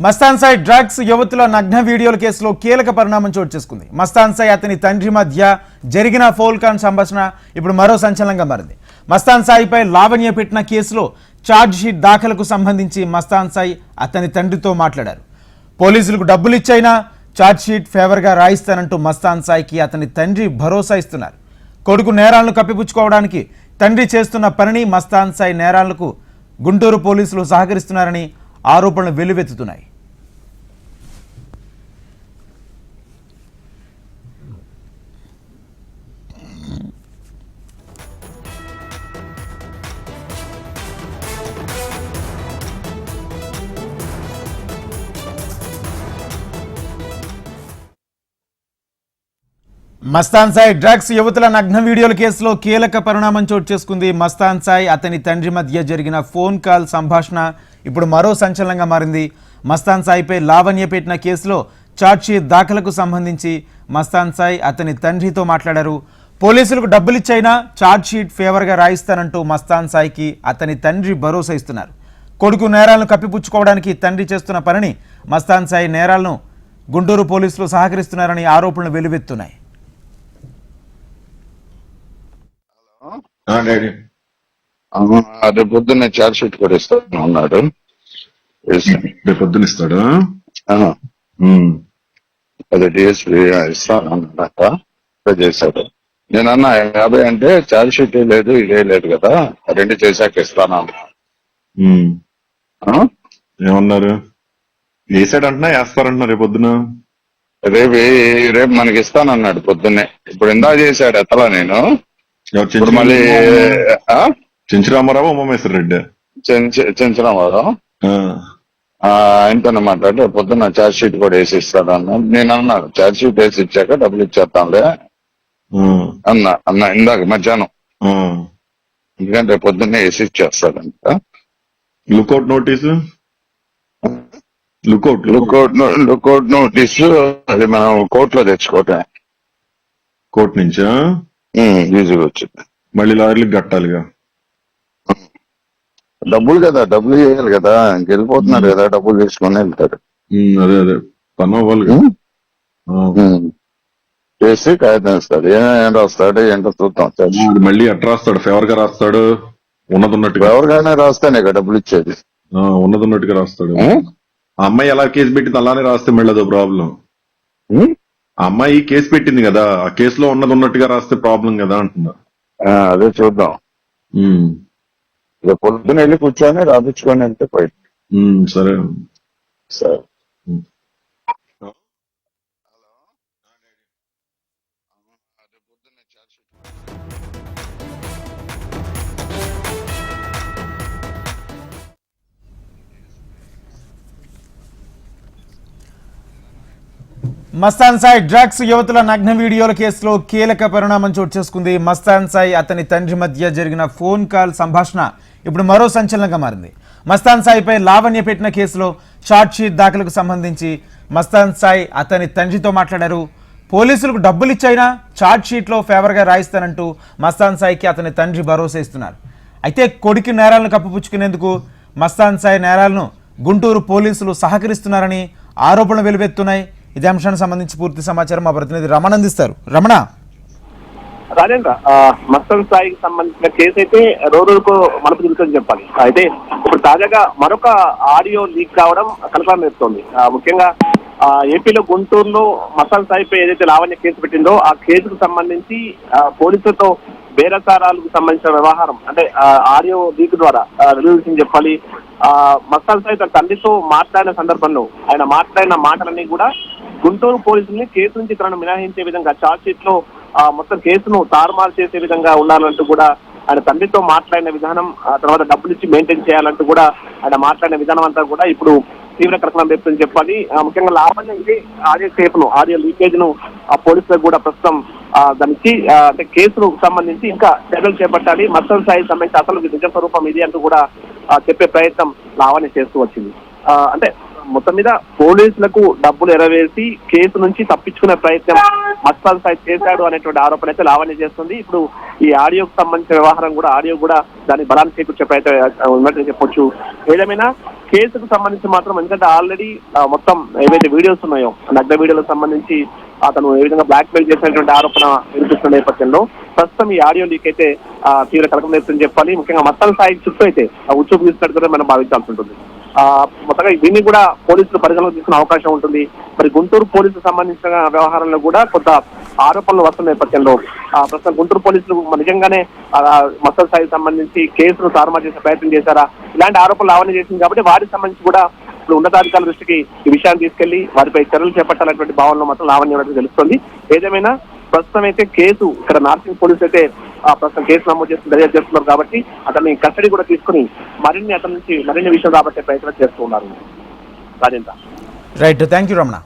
Mastan Sai drugs యువతుల నగ్న వీడియోల కేసులో కీలక పరిణామం చోటు చేసుకుంది. మస్తాన్ సాయి అతని తండ్రి మధ్య జరిగిన ఫోన్ కాల్ సంభాషణ ఇప్పుడు మరో సంచలనంగా మారింది. మస్తాన్ సాయిపై లావణ్య పెట్టిన కేసులో ఛార్జ్ షీట్ దాఖలకు సంబంధించి మస్తాన్ సాయి అతని తండ్రితో మాట్లాడారు. పోలీసులకు డబ్బులు ఇచ్చైనా ఛార్జ్ షీట్ ఫేవర్గా రాయిస్తానంటూ మస్తాన్ సాయికి అతని తండ్రి భరోసా ఇస్తున్నారు. కొడుకు నేరాలను కప్పిపుచ్చుకోవడానికి తండ్రి చేస్తున్న పనిని మస్తాన్ సాయి నేరాలకు గుంటూరు పోలీసులు సహకరిస్తున్నారని ఆరోపణలు వెల్లువెత్తుతున్నాయి. మస్తాన్ సాయి డ్రగ్స్ యువతుల నగ్న వీడియోల కేసులో కీలక పరిణామం చోటు చేసుకుంది. మస్తాన్ సాయి అతని తండ్రి మధ్య జరిగిన ఫోన్ కాల్ సంభాషణ ఇప్పుడు మరో సంచలనంగా మారింది. మస్తాన్ సాయిపై లావణ్య పెట్టిన కేసులో ఛార్జ్షీట్ దాఖలకు సంబంధించి మస్తాన్ సాయి అతని తండ్రితో మాట్లాడారు. పోలీసులకు డబ్బులిచ్చైనా ఛార్జ్షీట్ ఫేవర్గా రాయిస్తానంటూ మస్తాన్ సాయికి అతని తండ్రి భరోసా ఇస్తున్నారు. కొడుకు నేరాలను కప్పిపుచ్చుకోవడానికి తండ్రి చేస్తున్న పనిని మస్తాన్ సాయి నేరాలను గుంటూరు పోలీసులు సహకరిస్తున్నారని ఆరోపణలు వెల్లువెత్తున్నాయి. రేపు పొద్దున్నే ఛార్జ్ షీట్ కూడా ఇస్తాను అన్నాడు. రేపు పొద్దున్న ఇస్తాడు. అదే డిఎస్పీ ఇస్తాను అన్నమాట చేశాడు. నేనన్నా 50 అంటే ఛార్జ్ షీట్ లేదు ఇదే లేదు కదా, రెండు చేశాక ఇస్తాను అన్నా. ఏమన్నారు? వేసాడంటున్నా వేస్తారంటున్నా రేపు పొద్దున. రేపు మనకి ఇస్తానన్నాడు పొద్దున్నే. ఇప్పుడు ఇందా చేశాడు ఎత్తలా నేను. ఇప్పుడు మళ్ళీ చెంచురామారావు ఉమామేశ్వర రెడ్డి చెంచురామారావు ఆయనతోనే మాట్లాడి పొద్దున్న ఛార్జ్ షీట్ కూడా వేసి ఇస్తాడు అన్నా. నేను అన్నాను ఛార్జ్ షీట్ వేసి ఇచ్చాక డబ్బులు ఇచ్చేస్తాంలే అన్నా ఇందాక మధ్యాహ్నం. ఎందుకంటే పొద్దున్నే వేసి ఇచ్చేస్తాడంట. లుకౌట్ నోటీసు లుకౌట్ నోటీసు అది మనం కోర్టులో తెచ్చుకోవటం. కోర్టు నుంచా ఈజీగా వచ్చింది. మళ్ళీ లాయర్లకు కట్టాలిగా డబ్బులు కదా, డబ్బులు చేయాలి కదా. వెళ్ళిపోతున్నాడు కదా, డబ్బులు తీసుకొని వెళ్తాడు. అదే పన్ను అవ్వాలి చేసి కాగితం ఇస్తాడు. ఏం రాస్తాడు ఏంటో చూద్దాం. మళ్ళీ ఎట్లా రాస్తాడు? ఫేవర్ గా రాస్తాడు? ఉన్నట్టుగా ఎవరికైనా రాస్తానే కదా డబ్బులు ఇచ్చేది. ఉన్నట్టుగా రాస్తాడు. ఆ అమ్మాయి ఎలా కేసు పెట్టింది అలానే రాస్తే మళ్ళీ అదో ప్రాబ్లం. ఆ అమ్మాయి కేసు పెట్టింది కదా, ఆ కేసులో ఉన్నట్టుగా రాస్తే ప్రాబ్లం కదా అంటున్నా. అదే చూద్దాం. ఇక పొద్దున వెళ్ళి కూర్చొని రాపించుకొని వెళ్తే పోయి. సరే సరే. మస్తాన్ సాయి డ్రగ్స్ యువతుల నగ్న వీడియోల కేసులో కీలక పరిణామం చోటు చేసుకుంది. మస్తాన్ సాయి అతని తండ్రి మధ్య జరిగిన ఫోన్ కాల్ సంభాషణ ఇప్పుడు మరో సంచలనంగా మారింది. మస్తాన్ సాయిపై లావణ్య పెట్టిన కేసులో ఛార్జ్ షీట్ దాఖలకు సంబంధించి మస్తాన్ సాయి అతని తండ్రితో మాట్లాడారు. పోలీసులకు డబ్బులు ఇచ్చైనా ఛార్జ్ షీట్లో ఫేవర్గా రాయిస్తానంటూ మస్తాన్ సాయికి అతని తండ్రి భరోసా ఇస్తున్నారు. అయితే కొడుకు నేరాలను కప్పిపుచ్చుకునేందుకు మస్తాన్ సాయి నేరాలను గుంటూరు పోలీసులు సహకరిస్తున్నారని ఆరోపణలు వెలువెత్తున్నాయి. ఇదే అంశానికి సంబంధించి పూర్తి సమాచారం మా ప్రతినిధి రమణ అందిస్తారు. రమణ. రాజేంద్ర, మస్తాన్ సాయికి సంబంధించిన కేసు అయితే రోజుకు మనకు తెలుసని చెప్పాలి. అయితే ఇప్పుడు తాజాగా మరొక ఆడియో లీక్ కావడం కలకలం రేపుతోంది. ముఖ్యంగా ఏపీలో గుంటూరులో మస్తాన్ సాయిపై ఏదైతే లావణ్య కేసు పెట్టిందో ఆ కేసుకు సంబంధించి పోలీసులతో బేరసారాలకు సంబంధించిన వ్యవహారం అంటే ఆడియో లీక్ ద్వారా వెలువరించింది చెప్పాలి. మస్తాన్ సాయి తన తండ్రితో మాట్లాడిన సందర్భంలో ఆయన మాట్లాడిన మాటలన్నీ కూడా గుంటూరు పోలీసుల్ని కేసు నుంచి తనను మినహాయించే విధంగా ఛార్జ్ షీట్ లో మొత్తం కేసును తారుమారు చేసే విధంగా ఉండాలంటూ కూడా ఆయన తండ్రితో మాట్లాడిన విధానం, తర్వాత డబ్బులు ఇచ్చి మెయింటైన్ చేయాలంటూ కూడా ఆయన మాట్లాడిన విధానం అంతా కూడా ఇప్పుడు తీవ్ర కలకలం రేపుతుందని చెప్పాలి. ముఖ్యంగా లావణ్య ఇది ఆడియో టేప్ను ఆడియో లీకేజ్ ను పోలీసులకు కూడా ప్రస్తుతం దానికి అంటే కేసుకు సంబంధించి ఇంకా చర్యలు చేపట్టాలి. మస్తాన్ సాయి సంబంధించి అసలు నిజ స్వరూపం ఇది అంటూ కూడా చెప్పే ప్రయత్నం లావణ్య చేస్తూ వచ్చింది. అంటే మొత్తం మీద పోలీసులకు డబ్బులు ఎరవేసి కేసు నుంచి తప్పించుకునే ప్రయత్నం మస్తాన్ సాయి చేశాడు అనేటువంటి ఆరోపణ అయితే లావణ్య చేస్తుంది. ఇప్పుడు ఈ ఆడియోకు సంబంధించిన వ్యవహారం కూడా ఆడియో కూడా దాని బలాన్ని చేకూర్చే ప్రయత్నం ఉన్నట్టు చెప్పొచ్చు. ఏదేమైనా కేసుకు సంబంధించి మాత్రం ఎందుకంటే ఆల్రెడీ మొత్తం ఏవైతే వీడియోస్ ఉన్నాయో నగ్న వీడియోలకు సంబంధించి అతను ఏ విధంగా బ్లాక్ మెయిల్ చేసినటువంటి ఆరోపణ వినిపిస్తున్న నేపథ్యంలో ప్రస్తుతం ఈ ఆడియో లీక్ అయితే తీవ్ర కలకం రేపుతుందని చెప్పాలి. ముఖ్యంగా మస్తాన్ సాయి చుట్టూ అయితే ఉచ్చుకు తీసుకున్నట్టుగా మనం భావించాల్సి ఉంటుంది. మొత్తగా దీన్ని కూడా పోలీసులు పరిగణలోకి తీసుకునే అవకాశం ఉంటుంది. మరి గుంటూరు పోలీసులకు సంబంధించిన వ్యవహారంలో కూడా కొంత ఆరోపణలు వస్తున్న నేపథ్యంలో ప్రస్తుతం గుంటూరు పోలీసులు నిజంగానే మస్తాన్ సాయికి సంబంధించి కేసును తారుమారు చేసే ప్రయత్నం చేశారా, ఇలాంటి ఆరోపణలు లావణ్య చేసింది కాబట్టి వాటికి సంబంధించి కూడా ఇప్పుడు ఉన్నతాధికారుల దృష్టికి ఈ విషయాన్ని తీసుకెళ్లి వారిపై చర్యలు చేపట్టాలనేటువంటి భావనలో మాత్రం లావణ్య ఉన్నట్టు తెలుస్తుంది. ఏదేమైనా ప్రస్తుతం అయితే కేసు ఇక్కడ నార్సింగ్ పోలీసు అయితే ప్రస్తుతం కేసు నమోదు చేసి దర్యాప్తు చేస్తున్నారు కాబట్టి అతన్ని కస్టడీ కూడా తీసుకుని అతని నుంచి మరిన్ని విషయాలు రాబట్టే ప్రయత్నం చేస్తూ ఉన్నారు. Rajendra. Right, thank you Ramana.